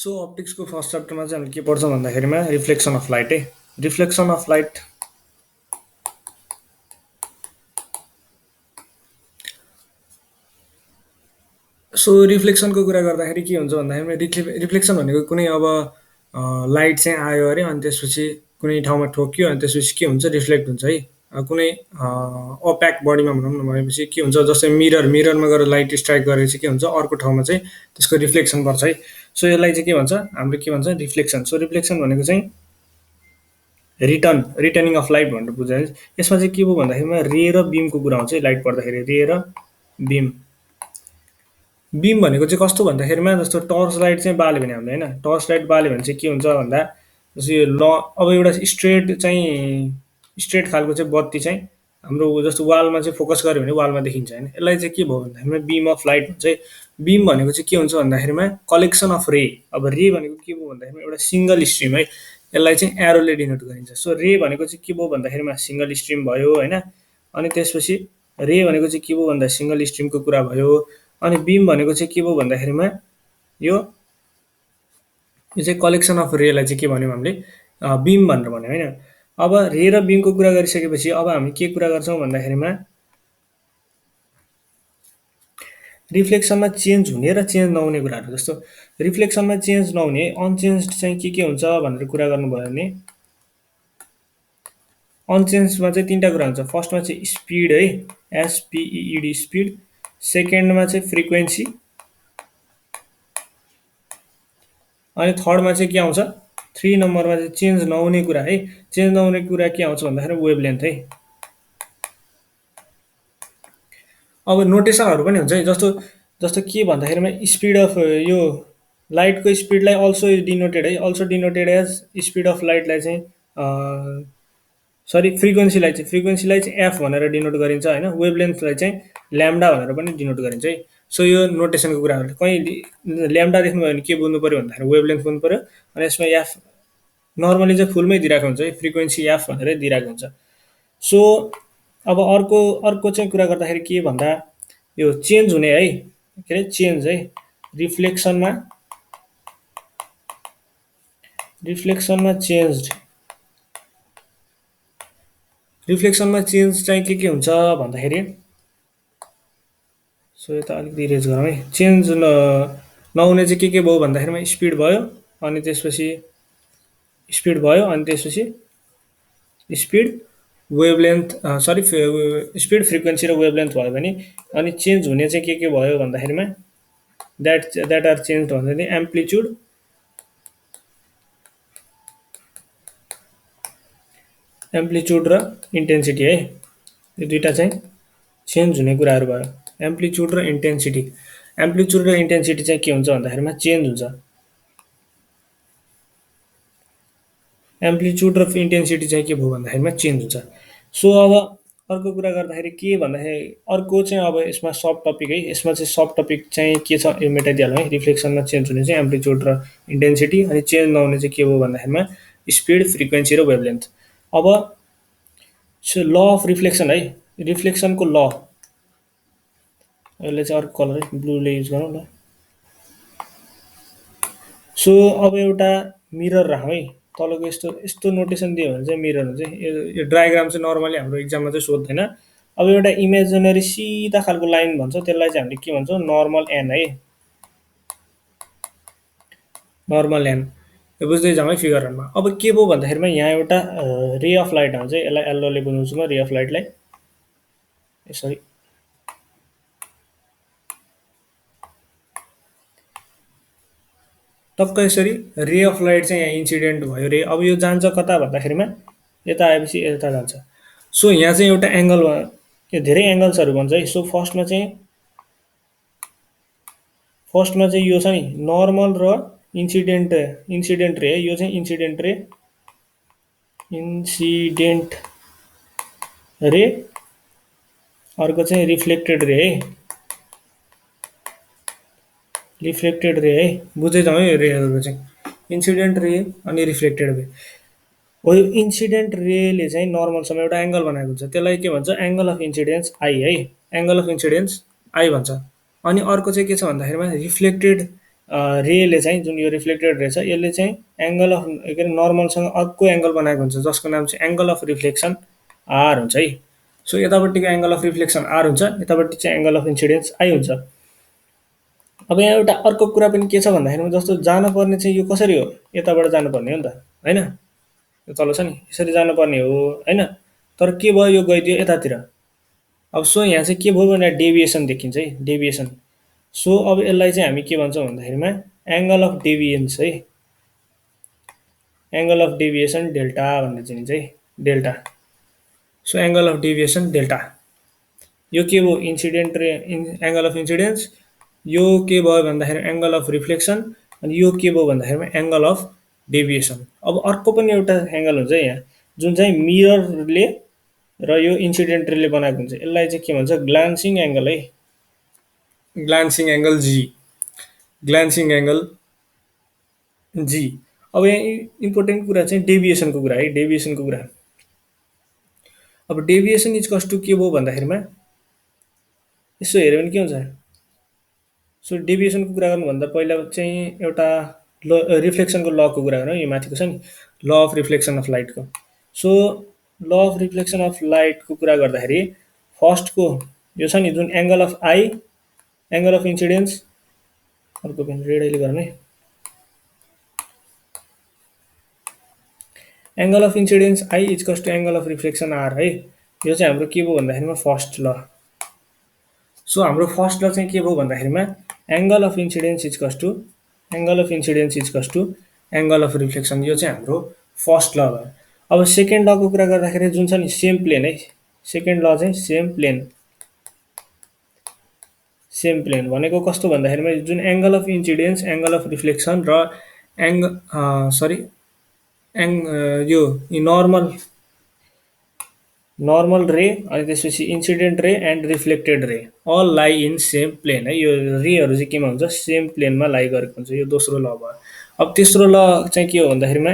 So अप्टिक्सको first च्याप्टरमा चाहिँ हामीले के पढ्छौँ भन्दाखेरिमा रिफ्लेक्सन अफ लाइट है। रिफ्लेक्सन अफ लाइट रिफ्लेक्सनको कुरा गर्दाखेरि के हुन्छ भन्दाखेरिमा रिफ्लेक्सन भनेको कुनै अब लाइट चाहिँ आयो अरे अनि त्यसपछि कुनै ठाउँमा ठोक्यो अनि त्यसपछि के हुन्छ रिफ्लेक्ट हुन्छ है। कुनै अप्याक बडीमा भनौँ न भनेपछि के हुन्छ जस्तै मिररमा गएर लाइट स्ट्राइक गरेपछि के हुन्छ अर्को ठाउँमा चाहिँ त्यसको रिफ्लेक्सन पर्छ है। सो यसलाई चाहिँ के भन्छ हाम्रो के भन्छ रिफ्लेक्सन। सो रिफ्लेक्सन भनेको चाहिँ रिटर्निङ अफ लाइट भनेर बुझाइ। यसमा चाहिँ के भयो भन्दाखेरिमा रे र बिमको कुरा आउँछ है। लाइट पर्दाखेरि रे र बिम बिम भनेको चाहिँ कस्तो भन्दाखेरिमा जस्तो टर्च लाइट चाहिँ बाल्यो भने हामीले होइन टर्च लाइट बाल्यो भने चाहिँ के हुन्छ भन्दा जस्तो यो अब एउटा स्ट्रेट खालको चाहिँ बत्ती चाहिँ हाम्रो जस्तो वालमा चाहिँ फोकस गऱ्यो भने वालमा देखिन्छ होइन। यसलाई चाहिँ के भयो भन्दाखेरिमा बिम अफ लाइट भन्छ है। बिम भनेको चाहिँ के हुन्छ भन्दाखेरिमा कलेक्सन अफ रे। अब रे भनेको के भयो भन्दाखेरिमा एउटा सिङ्गल स्ट्रिम है। यसलाई चाहिँ एरोले डिनोट गरिन्छ। सो रे भनेको चाहिँ के भयो भन्दाखेरिमा सिङ्गल स्ट्रिम भयो होइन। अनि त्यसपछि रे भनेको चाहिँ के भयो भन्दा सिङ्गल स्ट्रिमको कुरा भयो। अनि बिम भनेको चाहिँ के भयो भन्दाखेरिमा यो चाहिँ कलेक्सन अफ रेलाई चाहिँ के भन्यौँ हामीले बिम भनेर भन्यौँ होइन। अब रे र बिमको कुरा गरिसकेपछि अब हामी के कुरा गर्छौँ भन्दाखेरिमा रिफ्लेक्सनमा चेन्ज हुने र चेन्ज नहुने कुराहरू। जस्तो रिफ्लेक्सनमा चेन्ज नहुने अनचेन्ज चाहिँ के हुन्छ भनेर कुरा गर्नुभयो भने अनचेन्जमा चाहिँ तिनवटा कुरा हुन्छ। फर्स्टमा चाहिँ स्पिड है, एसपिइडी स्पिड। सेकेन्डमा चाहिँ फ्रिक्वेन्सी अनि थर्डमा चाहिँ के आउँछ 3 नम्बरमा चाहिँ चेन्ज नहुने कुरा है। चेन्ज नहुने कुरा के आउँछ भन्दाखेरि वेभलेन्थ है। अब नोटेसनहरू पनि हुन्छ है। जस्तो जस्तो के भन्दाखेरिमा स्पिड अफ यो लाइटको स्पिडलाई अल्सो डिनोटेड है। Also denoted as speed of लाइटलाई चाहिँ फ्रिक्वेन्सीलाई चाहिँ एफ भनेर डिनोट गरिन्छ होइन। वेभलेन्थलाई चाहिँ ल्याम्डा भनेर पनि डिनोट गरिन्छ है। सो यो नोटेसनको कुराहरू कहीँ ल्याम्डा देख्नुभयो भने के बुझ्नु पऱ्यो भन्दाखेरि वेभलेन्थ बुझ्नु पऱ्यो। अनि यसमा एफ नर्मली चाहिँ फुलमै दिइरहेको हुन्छ है, फ्रिक्वेन्सी एफ भनेर दिइरहेको हुन्छ। सो अब अर्को चाहिँ कुरा गर्दाखेरि के भन्दा यो चेन्ज हुने है, के अरे चेन्ज है रिफ्लेक्सनमा चेन्ज चाहिँ के हुन्छ भन्दाखेरि सो यता अलिकति इरेज गरौँ है। चेन्ज नहुने चाहिँ के भयो भन्दाखेरिमा स्पिड भयो अनि त्यसपछि स्पिड वेभलेन्थ स्पिड फ्रिक्वेन्सी र वेभलेन्थ भयो भने अनि चेन्ज हुने चाहिँ के भयो भन्दाखेरिमा द्याट आर चेन्ज भन्दाखेरि एम्प्लिच्युड र इन्टेन्सिटी है। यो दुईवटा चाहिँ चेन्ज हुने कुराहरू भयो। एम्प्लिच्युड र इन्टेन्सिटी चाहिँ के हुन्छ भन्दाखेरिमा चेन्ज हुन्छ। एम्प्लिच्युड र इन्टेन्सिटी चाहिँ के भयो भन्दाखेरिमा चेन्ज हुन्छ। सो अब अर्को कुरा गर्दाखेरि के भन्दाखेरि अर्को चाहिँ अब यसमा सब टपिक है। यसमा चाहिँ सब टपिक चाहिँ के छ यो मेटाइदिइहालौँ है। रिफ्लेक्सनमा चेन्ज हुने चाहिँ एम्प्लिच्युड र इन्टेन्सिटी अनि चेन्ज नहुने चाहिँ के भयो भन्दाखेरिमा स्पिड फ्रिक्वेन्सी र वेभलेन्थ। अब ल अफ रिफ्लेक्सन है, रिफ्लेक्सनको ल यसले चाहिँ अर्को कलर है ब्लूले युज गरौँ ल। सो अब एउटा मिरर राखौँ है। तलको यस्तो नोटेसन दियो भने चाहिँ मिरर हुन्छ। यो डायग्राम चाहिँ नर्मली हाम्रो इक्जाममा चाहिँ सोध्दैन। अब एउटा इमेजिनरी सिधा खालको लाइन भन्छ त्यसलाई चाहिँ हामीले के भन्छौँ नर्मल एन है, नर्मल एन। यो बुझ्दै जाउँ है फिगरहरूमा। अब के भयो भन्दाखेरिमा यहाँ एउटा रे अफ लाइट आउँछ। यसलाई एल्लोले बुझाउँछु म रे अफ लाइटलाई यसरी। टक्क यसरी रे अफ लाइट चाहिँ यहाँ इन्सिडेन्ट भयो रे। अब यो जान्छ कता भन्दाखेरिमा यता आएपछि यता जान्छ। सो यहाँ चाहिँ एउटा एङ्गल यो धेरै एङ्गल्सहरू भन्छ है। सो फर्स्टमा चाहिँ यो छ नि नर्मल र इन्सिडेन्ट रे है। यो चाहिँ इन्सिडेन्ट रे अर्को चाहिँ रिफ्लेक्टेड रे है। बुझ्दै जाउँ है रेहरू चाहिँ इन्सिडेन्ट रे अनि रिफ्लेक्टेड रे हो। यो इन्सिडेन्ट रेले चाहिँ नर्मलसँग एउटा एङ्गल बनाएको हुन्छ त्यसलाई के भन्छ एङ्गल अफ इन्सिडेन्स आई है, एङ्गल अफ इन्सिडेन्स आई भन्छ। अनि अर्को चाहिँ के छ भन्दाखेरिमा रिफ्लेक्टेड रेले चाहिँ जुन यो रिफ्लेक्टेड रे छ यसले चाहिँ एङ्गल अफ के अरे नर्मलसँग अर्को एङ्गल बनाएको हुन्छ जसको नाम चाहिँ एङ्गल अफ रिफ्लेक्सन आर हुन्छ है। सो यतापट्टिको एङ्गल अफ रिफ्लेक्सन आर हुन्छ, यतापट्टि चाहिँ एङ्गल अफ इन्सिडेन्स आई हुन्छ। अब यहाँ एउटा अर्को कुरा पनि के छ भन्दाखेरिमा जस्तो जानुपर्ने चाहिँ यो कसरी हो, यताबाट जानुपर्ने हो नि त होइन, यो तल छ नि यसरी जानुपर्ने हो होइन, तर के भयो यो गइदियो यतातिर। अब सो यहाँ चाहिँ के भयो भने डेभिएसन देखिन्छ है, डेभिएसन। सो अब यसलाई चाहिँ हामी के भन्छौँ भन्दाखेरिमा एङ्गल अफ डेभिएन्स है, एङ्गल अफ डेभिएसन डेल्टा भनेर चिनिन्छ है, delta. So angle of deviation delta यो के भयो इन्सिडेन्ट रे एङ्गल अफ इन्सिडेन्स, यो के भयो भन्दाखेरि एङ्गल अफ रिफ्लेक्सन, अनि यो के भयो भन्दाखेरिमा एङ्गल अफ डेभिएसन। अब अर्को पनि एउटा एङ्गल हुन्छ यहाँ जुन चाहिँ मिररले र यो इन्सिडेन्ट रेले बनाएको हुन्छ, यसलाई चाहिँ के भन्छ ग्लान्सिङ एङ्गल है, ग्लान्सिङ एङ्गल जी, ग्लान्सिङ एङ्गल जी। अब यहाँ इम्पोर्टेन्ट कुरा चाहिँ डेभिएसनको कुरा है, डेभिएसनको कुरा। अब डेभिएसन इज कस टु के भयो भन्दाखेरिमा यसो हेऱ्यो भने के हुन्छ, सो डेभिएसनको कुरा गर्नुभन्दा पहिला चाहिँ एउटा रिफ्लेक्सनको लको कुरा गरौँ, यो माथिको छ नि ल अफ रिफ्लेक्सन अफ लाइटको। So law of reflection of लाइटको कुरा गर्दाखेरि फर्स्टको यो छ नि जुन angle of i, angle of incidence, अर्को पनि रेडैले गरौँ है, angle of incidence i is equals to angle of reflection r है। यो चाहिँ हाम्रो के भयो भन्दाखेरिमा फर्स्ट ल। सो हाम्रो फर्स्ट ल चाहिँ के भयो भन्दाखेरिमा angle of incidence is equals to, angle of incidence is equals to angle of reflection, यो चाहिँ हाम्रो फर्स्ट ल भयो। अब सेकेन्ड लको कुरा गर्दाखेरि जुन छ नि सेम प्लेन है, सेकेन्ड ल चाहिँ सेम प्लेन, सेम प्लेन भनेको कस्तो भन्दाखेरिमा जुन angle of incidence, angle of reflection र सरी यो नर्मल, नर्मल रे अनि त्यसपछि इन्सिडेन्ट रे एन्ड रिफ्लेक्टेड रे अल लाई इन सेम प्लेन है। यो रेहरू चाहिँ केमा हुन्छ सेम प्लेनमा लाई गरेको हुन्छ, यो दोस्रो ल भयो। अब तेस्रो ल चाहिँ के हो भन्दाखेरिमा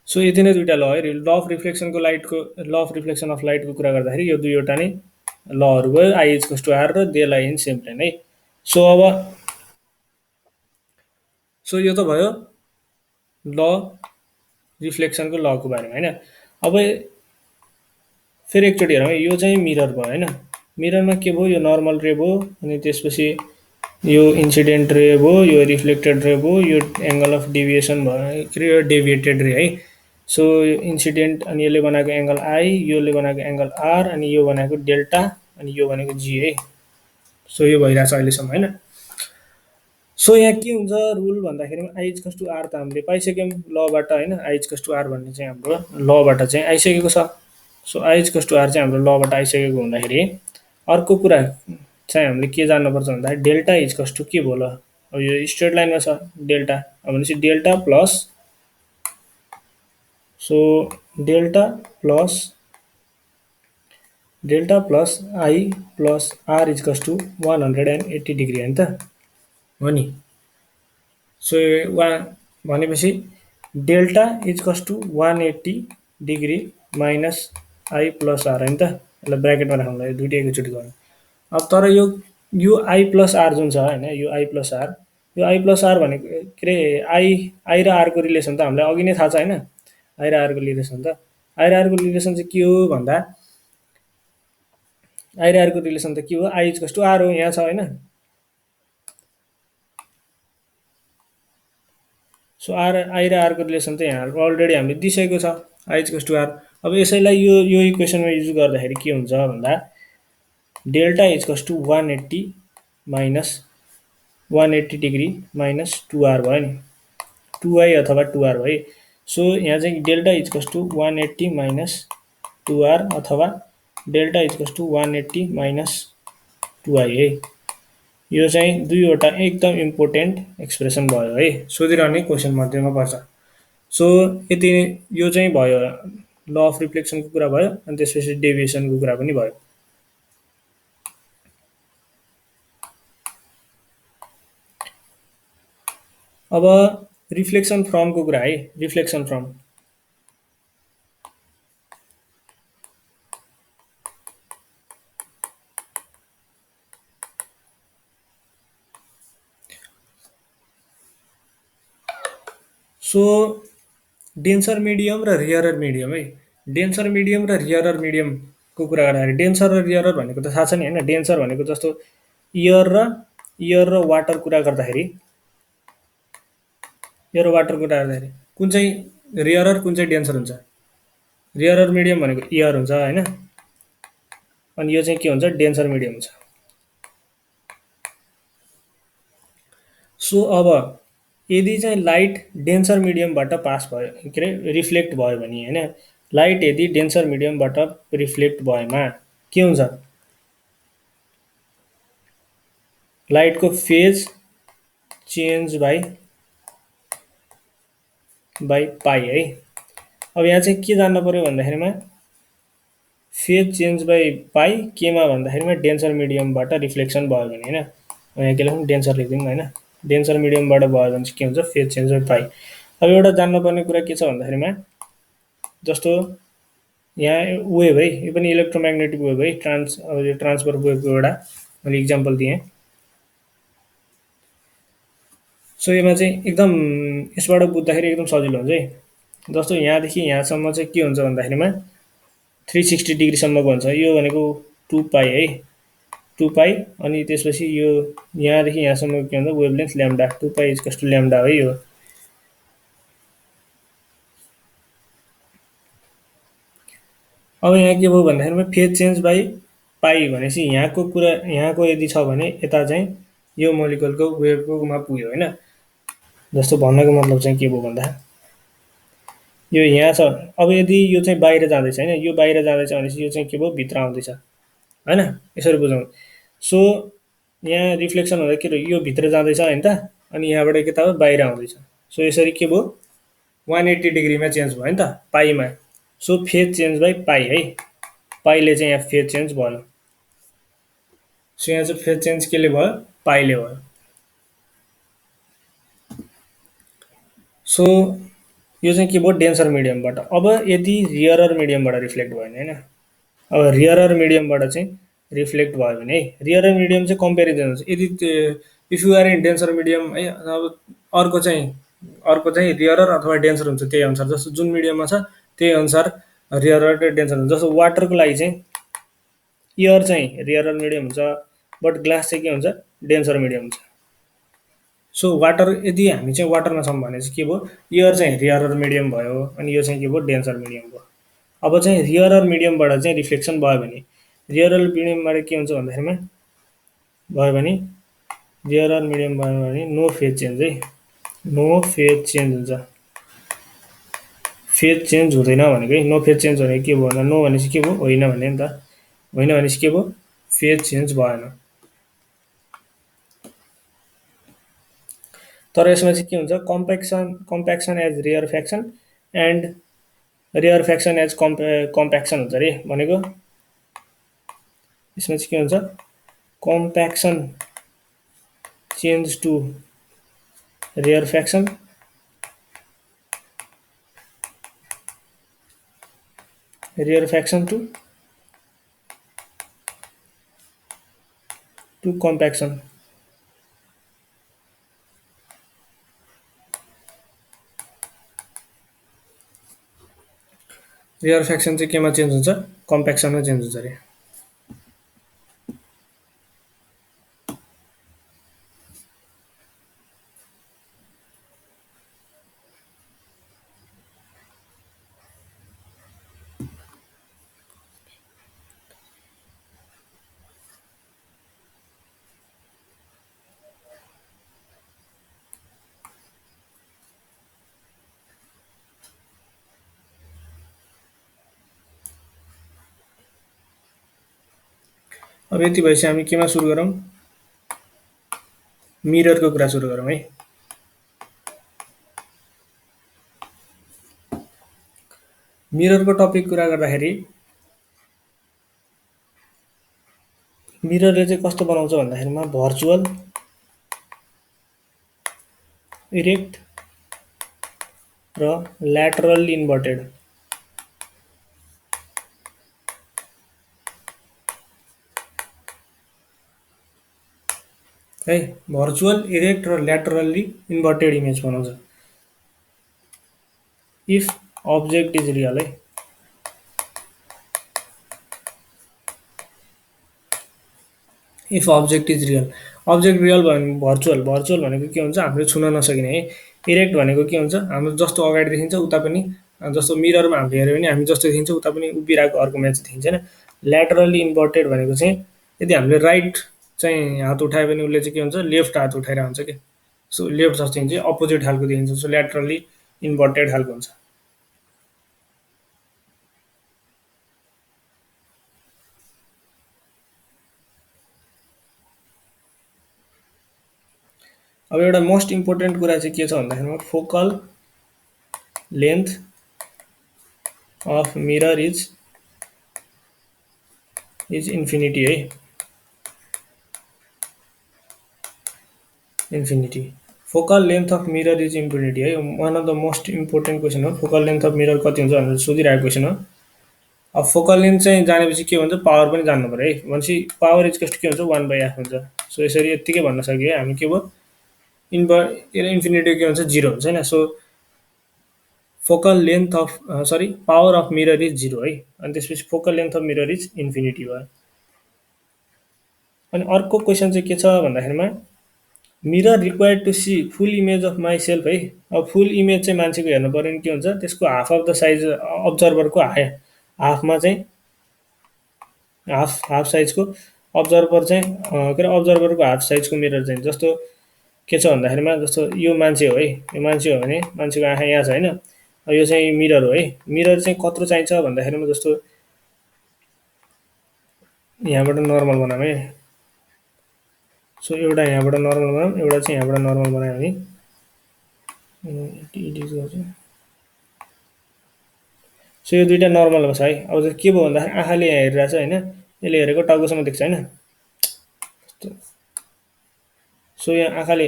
सो यति नै दुईवटा ल है, ल अफ रिफ्लेक्सनको लाइटको, ल अफ रिफ्लेक्सन अफ लाइटको कुरा गर्दाखेरि यो दुईवटा नै लहरू भयो, I is equals to are र दे लाई इन सेम प्लेन है। सो अब सो यो त भयो ल रिफ्लेक्सनको लको बारेमा होइन। अब फेरि एकचोटि हेरौँ है, यो चाहिँ मिरर भयो होइन, मिररमा के भयो यो नर्मल रे भयो, अनि त्यसपछि यो इन्सिडेन्ट रे भयो, यो रिफ्लेक्टेड रे भयो, यो एङ्गल अफ डेभिएसन भयो के अरे डेभिएटेड रे है। सो यो इन्सिडेन्ट अनि यसले बनाएको एङ्गल आई, योले बनाएको एङ्गल आर, अनि यो बनाएको डेल्टा, अनि यो भनेको जी है। सो यो भइरहेछ अहिलेसम्म होइन। सो यहाँ के हुन्छ rule भन्दाखेरिमा I is equals to are त हामीले पाइसक्यौँ लबाट होइन, I is equals to are भन्ने चाहिँ हाम्रो लबाट चाहिँ आइसकेको छ। So I is equals to are चाहिँ हाम्रो लबाट आइसकेको हुँदाखेरि अर्को कुरा चाहिँ हामीले के जान्नुपर्छ भन्दाखेरि डेल्टा इज कस टु के भयो ल, अब यो स्ट्रेट लाइनमा छ डेल्टा, अब भनेपछि delta plus, so delta plus I plus R is equals to 180 degree होइन त हो नि। सो भनेपछि delta is equals to 180 degree minus I plus R होइन त, यसलाई ब्राकेटमा राख्नुलाई यो दुइटै एकैचोटि गर्नु। अब तर यो आई प्लस आर जुन छ होइन, यो आई प्लस आर, यो आई प्लस आर भनेको के अरे आई र आरको रिलेसन त हामीलाई अघि नै थाहा छ होइन, आई र आरको रिलेसन त, आई र आरको रिलेसन चाहिँ के हो भन्दा आई र आरको रिलेसन त के हो I is equals to are हो, यहाँ छ होइन। सो आई र आरको रिलेसन त यहाँ अलरेडी हामीले दिइसकेको छ I is equals to R. अब यसैलाई यो इक्वेसनमा युज गर्दाखेरि के हुन्छ भन्दा डेल्टा इज कस टु 180 माइनस 180 डिग्री माइनस 2r भयो नि, 2i अथवा 2r भयो। सो यहाँ चाहिँ delta is equals to 180 minus 2r अथवा delta is equals to 180 minus 2i है। यो चाहिँ दुईवटा एकदम इम्पोर्टेन्ट एक्सप्रेसन भयो है, सोधिरहने क्वेसन मध्येमा पर्छ। सो यति यो चाहिँ भयो ल अफ रिफ्लेक्सनको कुरा भयो, अनि त्यसपछि डेभिएसनको कुरा पनि भयो। अब रिफ्लेक्सन फ्रमको कुरा है, reflection from so denser medium र रियरर मिडियम है। डेन्सर मिडियम र रियरर मिडियमको कुरा गर्दाखेरि डेन्सर र रियरर भनेको त थाहा छ नि होइन। डेन्सर भनेको जस्तो एयर र वाटर कुरा गर्दाखेरि एयर र वाटर कुरा गर्दाखेरि कुन चाहिँ रियरर कुन चाहिँ डेन्सर हुन्छ। रियरर मिडियम भनेको एयर हुन्छ होइन। अनि यो चाहिँ के हुन्छ डेन्सर मिडियम हुन्छ। सो अब यदि चाहिँ लाइट डेन्सर मिडियमबाट पास भयो के अरे रिफ्लेक्ट भयो भने होइन, लाइट यदि डेन्सर मिडियमबाट रिफ्लेक्ट भएमा के हुन्छ, लाइटको फेज चेन्ज बाई पाई है। अब यहाँ चाहिँ के जान्नु पऱ्यो भन्दाखेरिमा फेज चेन्ज बाई पाई केमा भन्दाखेरिमा डेन्सर मिडियमबाट रिफ्लेक्सन भयो भने होइन। यहाँ के लेखौँ डेन्सर लेखिदिउँ होइन। डेन्सर मिडियमबाट भयो भने चाहिँ के हुन्छ फेज चेन्ज बाई पाई। अब एउटा जान्नुपर्ने कुरा के छ भन्दाखेरिमा जस्तो यहाँ वेभ है, यो पनि इलेक्ट्रोम्याग्नेटिक वेभ है, अब यो ट्रान्सफर वेभको एउटा मैले इक्जाम्पल दिएँ। सो यसमा चाहिँ एकदम यसबाट बुझ्दाखेरि एकदम सजिलो हुन्छ है। जस्तो यहाँदेखि यहाँसम्म चाहिँ के हुन्छ भन्दाखेरिमा 360 डिग्रीसम्मको हुन्छ। यो भनेको 2 पाई है, 2 पाई। अनि त्यसपछि यो यहाँदेखि यहाँसम्म के हुन्छ wavelength lambda, 2 pi is equals to lambda है यो। अब यहाँ के भयो भन्दाखेरिमा फेज चेन्ज बाई पाई भनेपछि यहाँको कुरा यहाँको यदि छ भने यता चाहिँ यो मोलिकुलको वेभकोमा पुग्यो होइन। जस्तो भन्नको मतलब चाहिँ के भयो भन्दा यो यहाँ छ। अब यदि यो चाहिँ बाहिर जाँदैछ होइन, यो बाहिर जाँदैछ भनेपछि यो चाहिँ के भयो भित्र आउँदैछ होइन। यसरी बुझौँ। सो यहाँ रिफ्लेक्सन हुँदा के यो भित्र जाँदैछ होइन त, अनि यहाँबाट के त बाहिर आउँदैछ। सो यसरी के भयो 180 डिग्रीमा चेन्ज भयो नि त पाईमा। So phase change by pi है, पाईले चाहिँ यहाँ फेज चेन्ज भयो। सो यहाँ चाहिँ फेज चेन्ज केले भयो पाईले भयो। सो यो चाहिँ के भयो डेन्सर मिडियमबाट। अब यदि रियरर मिडियमबाट रिफ्लेक्ट भयो भने होइन, अब रियरर मिडियमबाट चाहिँ रिफ्लेक्ट भयो भने है, रियरर मिडियम चाहिँ कम्पेरिजन हुन्छ। यदि if you are in denser medium है, अब अर्को चाहिँ रियरर अथवा डेन्सर हुन्छ त्यही अनुसार। जस्तो जुन मिडियममा छ त्यही अनुसार रियरर र डेन्सर हुन्छ। जस्तो वाटरको लागि चाहिँ एयर चाहिँ रियरर मिडियम हुन्छ, बट ग्लास चाहिँ के हुन्छ डेन्सर मिडियम हुन्छ। सो वाटर यदि हामी चाहिँ वाटरमा छौँ भने चाहिँ के भयो एयर चाहिँ रियरर मिडियम भयो, अनि यो चाहिँ के भयो डेन्सर मिडियम भयो। अब चाहिँ रियरर मिडियमबाट चाहिँ रिफ्लेक्सन भयो भने रियरर मिडियमबाट के हुन्छ भन्दाखेरिमा भयो भने रियरर मिडियम भयो भने नो फेज चेन्ज है, नो फेज चेन्ज हुन्छ। फेज चेन्ज हुँदैन भनेको है। नो फेज चेन्ज भनेको के भयो भन्दा नो भनेपछि के भयो होइन भने नि त, होइन भनेपछि के भयो फेज चेन्ज भएन। तर यसमा चाहिँ के हुन्छ compaction as rarefaction and rarefaction as compaction हुन्छ अरे। भनेको यसमा चाहिँ के हुन्छ compaction change to rarefaction, rarefaction to compaction. Rarefaction चाहिँ केमा चेन्ज हुन्छ कम्प्याक्सनमा चेन्ज हुन्छ अरे। अब यति भएपछि हामी केमा सुरु गरौँ मिररको कुरा सुरु गरौँ है। मिररको टपिक कुरा गर्दाखेरि मिररले चाहिँ कस्तो बनाउँछ भन्दाखेरिमा भर्चुअल इरेक्ट र ल्याटरल इन्भर्टेड है। भर्चुअल इरेक्ट र ल्याटरल्ली इन्भर्टेड इमेज बनाउँछ। इफ अब्जेक्ट इज रियल है, if object is real, object real भयो भने भर्चुअल, भर्चुअल भनेको के हुन्छ हामीले छुन नसकिने है। इरेक्ट भनेको के हुन्छ हाम्रो जस्तो अगाडि देखिन्छ उता पनि, जस्तो मिररमा हामीले हेऱ्यो भने हामी जस्तो देखिन्छ उता पनि उभिरहेको अर्को मान्छे देखिन्छ होइन। ल्याटरली इन्भर्टेड भनेको चाहिँ यदि हामीले राइट चाहिँ हात उठायो भने उसले चाहिँ के हुन्छ लेफ्ट हात उठाइरहेको हुन्छ कि, सो लेफ्ट जस्तो हुन्छ अपोजिट खालको देखिन्छ, सो ल्याटरली इन्भर्टेड खालको हुन्छ। अब एउटा मोस्ट इम्पोर्टेन्ट कुरा चाहिँ के छ भन्दाखेरिमा focal length of mirror is infinity है, infinity. Focal length of mirror is infinity है, one of the most important question हो। फोकल लेन्थ अफ मिरर कति हुन्छ भनेर सोधिरहेको क्वेसन हो। अब फोकल लेन्थ चाहिँ जानेपछि के हुन्छ पावर पनि जान्नु पऱ्यो है, भनेपछि पावर इज कस्ट के हुन्छ 1/f हुन्छ। सो यसरी यत्तिकै भन्न सकियो है हामी के भयो इन्फिनिटी के हुन्छ 0 हुन्छ होइन। So focal length of sorry power of mirror is 0 है, अनि त्यसपछि focal length of mirror is infinity भयो। अनि अर्को क्वेसन चाहिँ के छ भन्दाखेरिमा mirror required to see full image of myself है। अब फुल इमेज चाहिँ मान्छेको हेर्नु पऱ्यो भने के हुन्छ त्यसको हाफ अफ द साइज अब्जर्भरको हाफमा चाहिँ हाफ साइजको अब्जर्भर चाहिँ के अरे अब्जर्भरको हाफ साइजको मिरर चाहिँ जस्तो के छ भन्दाखेरिमा जस्तो यो मान्छे हो है, यो मान्छे हो भने मान्छेको आँखा यहाँ छ होइन, यो चाहिँ मिरर हो है। मिरर चाहिँ कत्रो चाहिन्छ भन्दाखेरिमा जस्तो यहाँबाट नर्मल बनाऊँ है, सो एउटा यहाँबाट नर्मल बनाऊँ, एउटा चाहिँ यहाँबाट नर्मल बनायो भने सो यो दुइटा नर्मल छ है। अब चाहिँ के भयो भन्दाखेरि आँखाले यहाँ हेरिरहेछ होइन, यसले हेरेको टाउकोसम्म देख्छ होइन। सो यहाँ आँखाले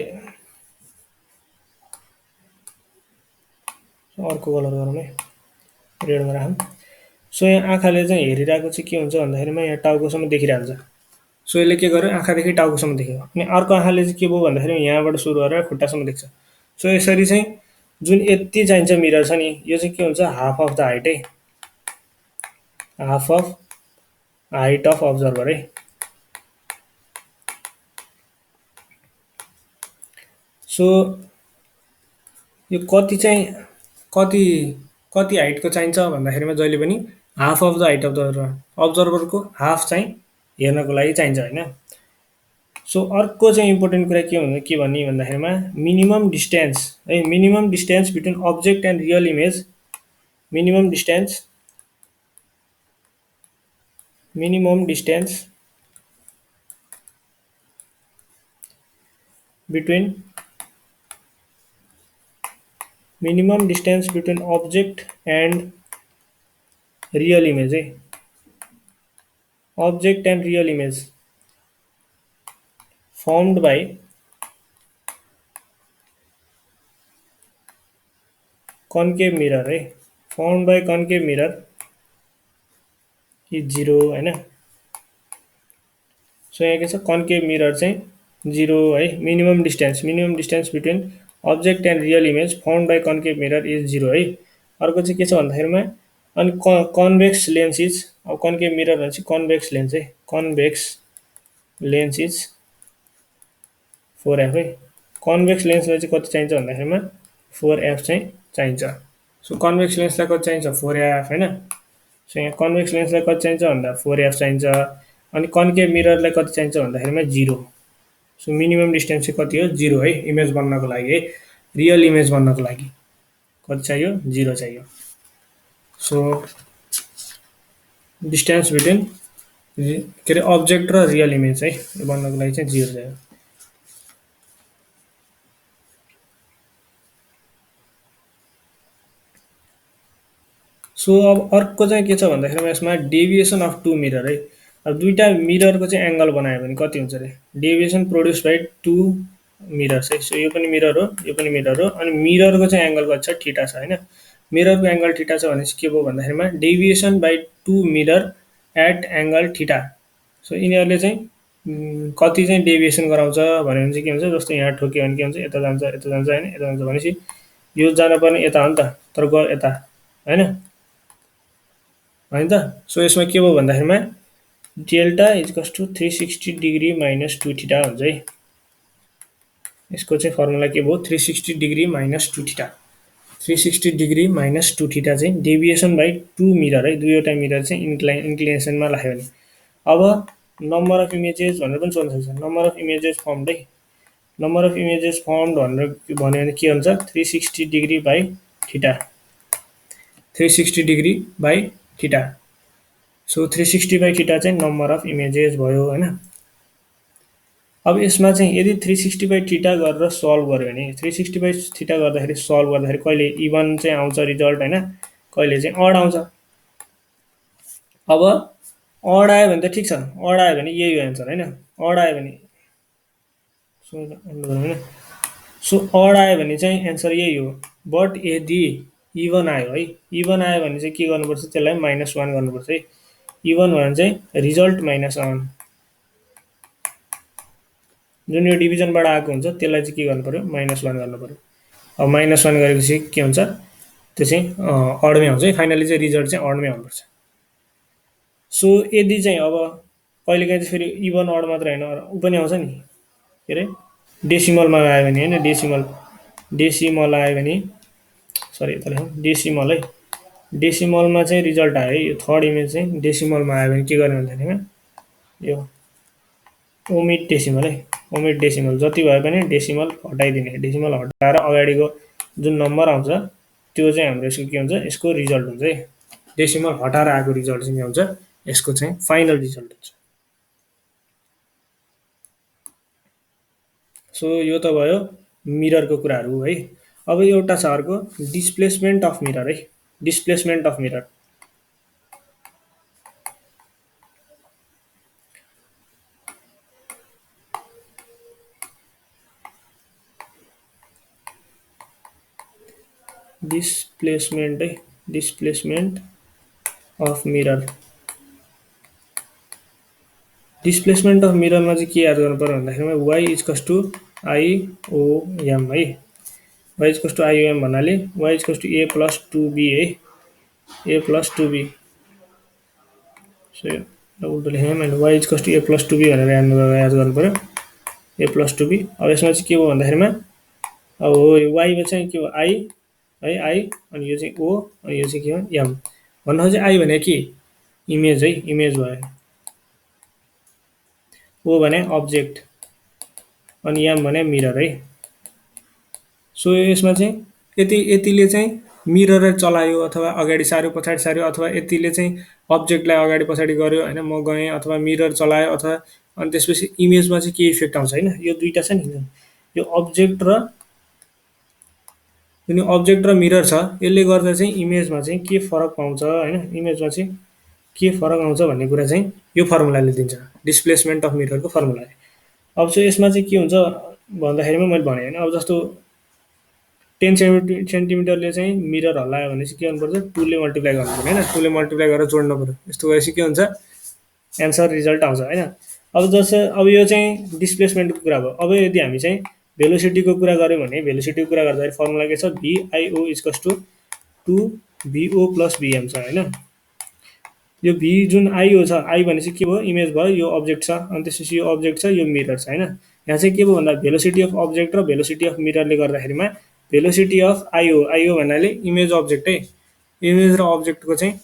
अर्को कलर गरौँ है, रेडमा राखौँ। सो यहाँ आँखाले चाहिँ हेरिरहेको चाहिँ के हुन्छ भन्दाखेरिमा यहाँ टाउकोसम्म देखिरहन्छ। सो यसले के गर्यो आँखादेखि टाउकोसम्म देख्यो, अनि अर्को आँखाले चाहिँ के भयो भन्दाखेरि यहाँबाट सुरु गरेर खुट्टासम्म देख्छ। सो यसरी चाहिँ जुन यति चाहिन्छ मिरर छ नि यो चाहिँ के हुन्छ हाफ अफ द हाइट है, half of height of observer है। सो यो कति चाहिँ कति कति हाइटको चाहिन्छ भन्दाखेरिमा जहिले पनि half of the height of the अब्जर्भरको हाफ चाहिँ हेर्नको लागि चाहिन्छ होइन। सो अर्को चाहिँ इम्पोर्टेन्ट कुरा के भन्ने भन्दाखेरिमा मिनिमम डिस्टेन्स है, minimum distance between object and real image, minimum distance between minimum distance between object and real image है, object and real image formed by concave mirror है, formed by concave mirror is 0 होइन। So यहाँ के छ concave mirror चाहिँ 0 है, minimum distance between object and real image found by concave mirror is 0 है। अर्को चाहिँ के छ भन्दाखेरिमा अनि कन्भेक्स लेन्स इज, अब कन्केभ मिरर भनेपछि कन्भेक्स लेन्स है, कन्भेक्स लेन्स इज 4f है। कन्भेक्स लेन्सलाई चाहिँ कति चाहिन्छ भन्दाखेरिमा 4f चाहिँ चाहिन्छ। सो कन्भेक्स लेन्सलाई कति चाहिन्छ 4f होइन। सो यहाँ कन्भेक्स लेन्सलाई कति चाहिन्छ भन्दा 4f चाहिन्छ, अनि कन्केभ मिररलाई कति चाहिन्छ भन्दाखेरिमा 0। सो मिनिमम डिस्टेन्स चाहिँ कति हो 0 है इमेज बन्नको लागि है, रियल इमेज बन्नको लागि कति चाहियो 0 चाहियो। सो डिस्टेन्स बिट्विन के अरे अब्जेक्ट र रियल इमेज है यो बन्नको लागि चाहिँ 0 चाहियो। सो अब अर्को चाहिँ के छ भन्दाखेरिमा यसमा डेभिएसन अफ टु मिरर है। अब दुईटा मिररको चाहिँ एङ्गल बनायो भने कति हुन्छ अरे deviation produce by two mirrors है। सो यो पनि मिरर हो यो पनि मिरर हो, अनि मिररको चाहिँ एङ्गल कति छ थीटा छ होइन। मिररको एङ्गल थीटा छ भनेपछि के भयो भन्दाखेरिमा deviation by two mirror at angle theta. So यिनीहरूले चाहिँ कति चाहिँ डेभिएसन गराउँछ भन्यो भने चाहिँ के हुन्छ जस्तो यहाँ ठोक्यो भने के हुन्छ यता जान्छ होइन, यता जान्छ भनेपछि यो जानुपर्ने यता हो नि त, तर गयो यता, होइन होइन त। सो यसमा के भयो भन्दाखेरिमा delta is equals to 360 degree minus 2 theta हुन्छ है। यसको चाहिँ फर्मुला के भयो, 360 degree minus 2 theta. 360 degree minus 2 theta चाहिँ डेभिएसन बाई 2 मिरर है, दुईवटा मिरर चाहिँ इन्क्लिनेसनमा राख्यो भने। अब नम्बर अफ इमेजेस भनेर पनि सोध्न सक्छ, नम्बर अफ इमेजेस फर्मड है। नम्बर अफ इमेजेस फर्मड भनेर भन्यो भने के हुन्छ, 360 degree by theta, 360 degree by theta. So 360/थीटा चाहिँ नम्बर अफ इमेजेस भयो होइन। अब यसमा चाहिँ यदि 360/थीटा गरेर सल्भ गऱ्यो भने, 360/थीटा गर्दाखेरि सल्भ गर्दाखेरि कहिले इभन चाहिँ आउँछ रिजल्ट होइन, कहिले चाहिँ अड आउँछ। अब अड आयो भने त ठिक छ, अड आयो भने यही हो एन्सर होइन, अड आयो भने होइन, सो अड आयो भने चाहिँ एन्सर यही हो। बट यदि इभन आयो है, इभन आयो भने चाहिँ के गर्नुपर्छ, त्यसलाई -1 गर्नुपर्छ है। इभन भयो भने चाहिँ रिजल्ट -1, जुन यो डिभिजनबाट आएको हुन्छ त्यसलाई चाहिँ के गर्नु पर्यो, -1 गर्नु पर्यो। अब -1 गरेपछि के हुन्छ, त्यो चाहिँ अडमै आउँछ है, फाइनली चाहिँ रिजल्ट चाहिँ अडमै आउनुपर्छ। सो यदि चाहिँ अब कहिलेकाहीँ चाहिँ फेरि इभन अड मात्र होइन, ऊ पनि आउँछ नि, के अरे डेसिमलमा आयो भने होइन, डेसिमल आयो भने, सरी यता लेखौँ डेसिमल है, डेसिमलमा चाहिँ रिजल्ट आयो है, यो थर्ड इमेज चाहिँ डेसिमलमा आयो भने के गर्ने भन्दाखेरिमा यो ओमिट डेसिमल है, ओमिट डेसिमल जति भए पनि डेसिमल हटाइदिने, डेसिमल हटाएर अगाडिको जुन नम्बर आउँछ त्यो चाहिँ हाम्रो यसको के हुन्छ, यसको रिजल्ट हुन्छ है। डेसिमल हटाएर आएको रिजल्ट चाहिँ के हुन्छ, यसको चाहिँ फाइनल रिजल्ट हुन्छ। सो यो त भयो मिररको कुराहरू है। अब एउटा छ अर्को डिस्प्लेसमेन्ट अफ मिरर है, डिस्प्लेसमेन्ट अफ मिरर। डिस्प्लेसमेन्ट है, displacement of mirror. Displacement of मिररमा चाहिँ के याद गर्नु पर्यो भन्दाखेरिमा वाइ इजकस टु आइओएम है, वाइ इजकस टु आइओएम भन्नाले वाइ इजकस टु ए प्लस 2b है, ए प्लस 2b। सो उल्टो लेखेँ मैले, वाइ इजकस टु ए प्लस 2b भनेर याद गर्नु पर्यो, ए प्लस 2b। अब यसमा चाहिँ के भयो भन्दाखेरिमा अब हो यो वाइमा चाहिँ के हो, आई है, आई अनि यो चाहिँ ओ अनि यो चाहिँ के हो एम। भन्नु खोजेँ आई भने के, इमेज है, इमेज भयो। ओ भने अब्जेक्ट अनि एम भने मिरर है। सो यसमा चाहिँ यतिले चाहिँ मिरर चलायो अथवा अगाडि सार्यो पछाडि सार्यो, अथवा यतिले चाहिँ अब्जेक्टलाई अगाडि पछाडि गर्यो होइन, म गएँ अथवा मिरर चलायो, अथवा अनि त्यसपछि इमेजमा चाहिँ के इफेक्ट आउँछ होइन, यो दुईवटा छ नि, यो अब्जेक्ट र जुन अब्जेक्ट र मिरर छ यसले गर्दा चाहिँ इमेजमा चाहिँ के फरक पाउँछ होइन, इमेजमा चाहिँ के फरक आउँछ भन्ने कुरा चाहिँ यो फर्मुलाले दिन्छ, डिस्प्लेसमेन्ट अफ मिररको फर्मुला। अब चाहिँ यसमा चाहिँ के हुन्छ भन्दाखेरिमा मैले भने होइन, अब जस्तो 10 सेन्टिमिटरले चाहिँ मिरर हल्लायो भने चाहिँ के गर्नुपर्छ, 2ले मल्टिप्लाई गर्नु पर्यो होइन, 2ले मल्टिप्लाई गरेर जोड्नु पर्यो। यस्तो भएपछि के हुन्छ, एन्सर रिजल्ट आउँछ होइन। अब जस्तो अब यो चाहिँ डिस्प्लेसमेन्टको कुरा भयो। अब यदि हामी चाहिँ भेलोसिटीको कुरा गऱ्यौँ भने, भेलोसिटीको कुरा गर्दाखेरि फर्मुला के छ, भिआइओ इजकस टु 2भिओ प्लस भिएम छ होइन। यो भी जुन आइओ छ, आई भनेपछि के भयो, इमेज भयो, यो अब्जेक्ट छ, अनि त्यसपछि यो अब्जेक्ट छ, यो मिरर छ होइन। यहाँ चाहिँ के भयो भन्दा भेलोसिटी अफ अब्जेक्ट र भेलोसिटी अफ मिररले गर्दाखेरिमा भेलोसिटी अफ आइओ, आइओ भन्नाले इमेज अब्जेक्ट है, इमेज र अब्जेक्टको चाहिँ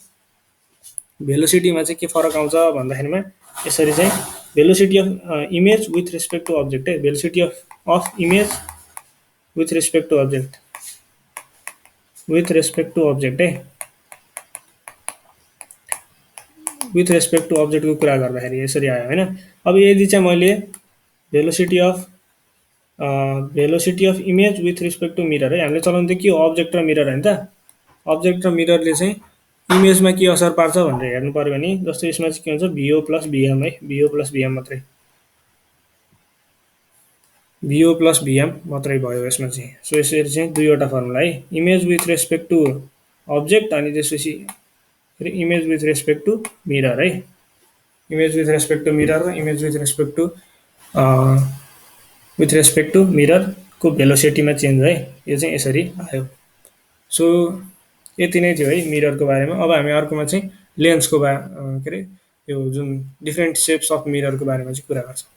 भेलोसिटीमा चाहिँ के फरक आउँछ भन्दाखेरिमा यसरी चाहिँ velocity of image with respect to object है, velocity of image with respect to object, with respect to object है, विथ रेस्पेक्ट टु अब्जेक्टको कुरा गर्दाखेरि यसरी आयो होइन। अब यदि चाहिँ मैले velocity of image with respect to mirror है, हामीले चलाउनु त के हो, अब्जेक्ट र मिरर होइन त, अब्जेक्ट र मिररले चाहिँ इमेजमा के असर पार्छ भनेर हेर्नु पर्यो भने, जस्तो यसमा चाहिँ के हुन्छ, भिओ प्लस भिएम है, भिओ प्लस भिएम मात्रै, भिओ प्लस भिएम मात्रै भयो यसमा चाहिँ। सो यसरी चाहिँ दुईवटा फर्मुला है, image with respect to object अनि त्यसपछि image with respect to mirror है, image with respect to mirror र इमेज विथ रेस्पेक्ट टु मिररको भेलोसिटीमा चेन्ज है, यो चाहिँ यसरी आयो। सो यति नै थियो है मिररको बारेमा। अब हामी अर्कोमा चाहिँ लेन्सको के अरे यो जुन डिफ्रेन्ट सेप्स अफ मिररको बारेमा चाहिँ कुरा गर्छौँ।